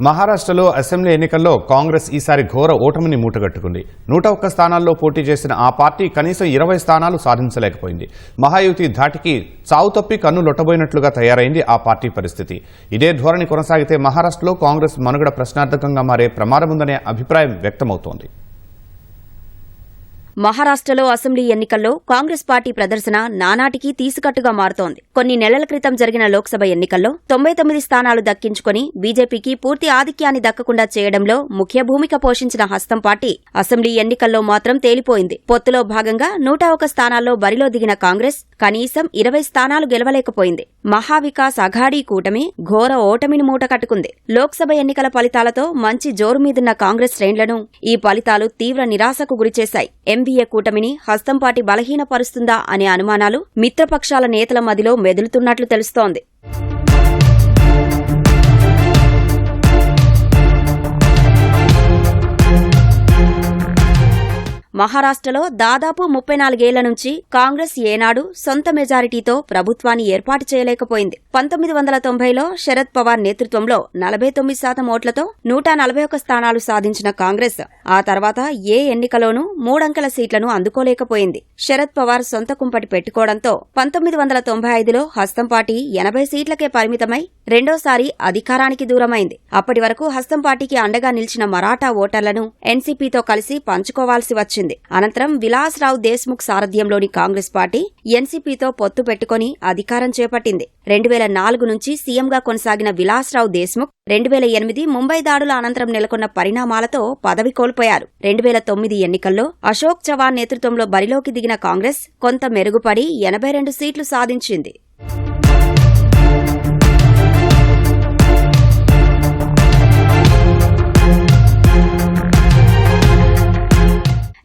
మహారాష్ట్రలో అసెంబ్లీ ఎన్నికల్లో కాంగ్రెస్ ఈసారి ఘోర ఓటమిని మూటగట్టుకుంది. 101 స్థానాల్లో పోటీ చేసిన ఆ పార్టీ కనీసం 20 స్థానాలు సాధించలేకపోయింది. మహాయుతి ధాటికి చావు తప్పి కన్ను లొట్టబోయినట్లుగా తయారైంది ఆ పార్టీ పరిస్థితి. ఇదే ధోరణి కొనసాగితే మహారాష్ట్రలో కాంగ్రెస్ మనుగడ ప్రశ్నార్థకంగా మారే ప్రమాదముందనే అభిప్రాయం వ్యక్తమవుతోంది. మహారాష్ట్రలో అసెంబ్లీ ఎన్నికల్లో కాంగ్రెస్ పార్టీ ప్రదర్శన నానాటికి తీసికట్టుగా మారుతోంది. కొన్ని నెలల క్రితం జరిగిన లోక్సభ ఎన్నికల్లో 99 స్థానాలు దక్కించుకుని బీజేపీకి పూర్తి ఆధిక్యాన్ని దక్కకుండా చేయడంలో ముఖ్య భూమిక పోషించిన హస్తం పార్టీ అసెంబ్లీ ఎన్నికల్లో మాత్రం తేలిపోయింది. పొత్తులో భాగంగా 101 స్థానాల్లో బరిలో దిగిన కాంగ్రెస్ కనీసం 20 స్థానాలు గెలవలేకపోయింది. మహావికాస్ అఘాడీ కూటమి ఘోర ఓటమిని మూటకట్టుకుంది. లోక్సభ ఎన్నికల ఫలితాలతో మంచి జోరు మీదున్న కాంగ్రెస్ శ్రేణులను ఈ ఫలితాలు తీవ్ర నిరాశకు గురిచేశాయి. ఎంవీఏ కూటమిని హస్తం పార్టీ బలహీనపరుస్తుందా అనే అనుమానాలు మిత్రపక్షాల నేతల మదిలో మెదులుతున్నట్లు తెలుస్తోంది. మహారాష్ట్రలో దాదాపు 34 ఏళ్ల నుంచి కాంగ్రెస్ ఏనాడు సొంత మెజారిటీతో ప్రభుత్వాన్ని ఏర్పాటు చేయలేకపోయింది. 1990లో శరద్ పవార్ నేతృత్వంలో 49% ఓట్లతో 141 స్థానాలు సాధించిన కాంగ్రెస్ ఆ తర్వాత ఏ ఎన్నికలోనూ 3 అంకెల సీట్లను అందుకోలేకపోయింది. శరద్ పవార్ సొంత కుంపటి పెట్టుకోవడంతో 1995లో హస్తం పార్టీ 80 సీట్లకే పరిమితమై రెండోసారి అధికారానికి దూరమైంది. అప్పటి వరకు హస్తం పార్టీకి అండగా నిలిచిన మరాఠా ఓటర్లను ఎన్సీపీతో కలిసి పంచుకోవాల్సి వచ్చింది. అనంతరం విలాస్రావు దేశ్ముఖ్ సారథ్యంలోని కాంగ్రెస్ పార్టీ ఎన్సీపీతో పొత్తు పెట్టుకుని అధికారం చేపట్టింది. 2004 నుంచి సీఎంగా కొనసాగిన విలాస్రావు దేశ్ముఖ్ 2008 ముంబై దాడుల అనంతరం నెలకొన్న పరిణామాలతో పదవి కోల్పోయారు. 2009 ఎన్నికల్లో అశోక్ చవాన్ నేతృత్వంలో బరిలోకి దిగిన కాంగ్రెస్ కొంత మెరుగుపడి 82 సీట్లు సాధించింది.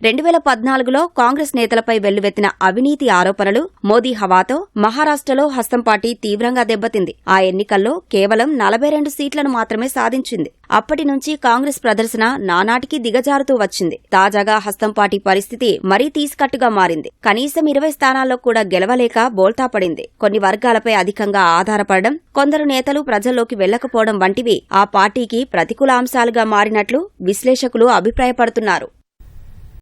2014లో కాంగ్రెస్ నేతలపై వెల్లువెత్తిన అవినీతి ఆరోపణలు, మోదీ హవాతో మహారాష్ట్రలో హస్తం పార్టీ తీవ్రంగా దెబ్బతింది. ఆ ఎన్నికల్లో కేవలం 42 సీట్లను మాత్రమే సాధించింది. అప్పటి నుంచి కాంగ్రెస్ ప్రదర్శన నానాటికి దిగజారుతూ వచ్చింది. తాజాగా హస్తం పార్టీ పరిస్థితి మరీ తీసికట్టుగా మారింది. కనీసం 20 స్థానాల్లో కూడా గెలవలేక బోల్తా పడింది. కొన్ని వర్గాలపై అధికంగా ఆధారపడడం, కొందరు నేతలు ప్రజల్లోకి వెళ్లకపోవడం వంటివి ఆ పార్టీకి ప్రతికూల అంశాలుగా మారినట్లు విశ్లేషకులు అభిప్రాయపడుతున్నారు.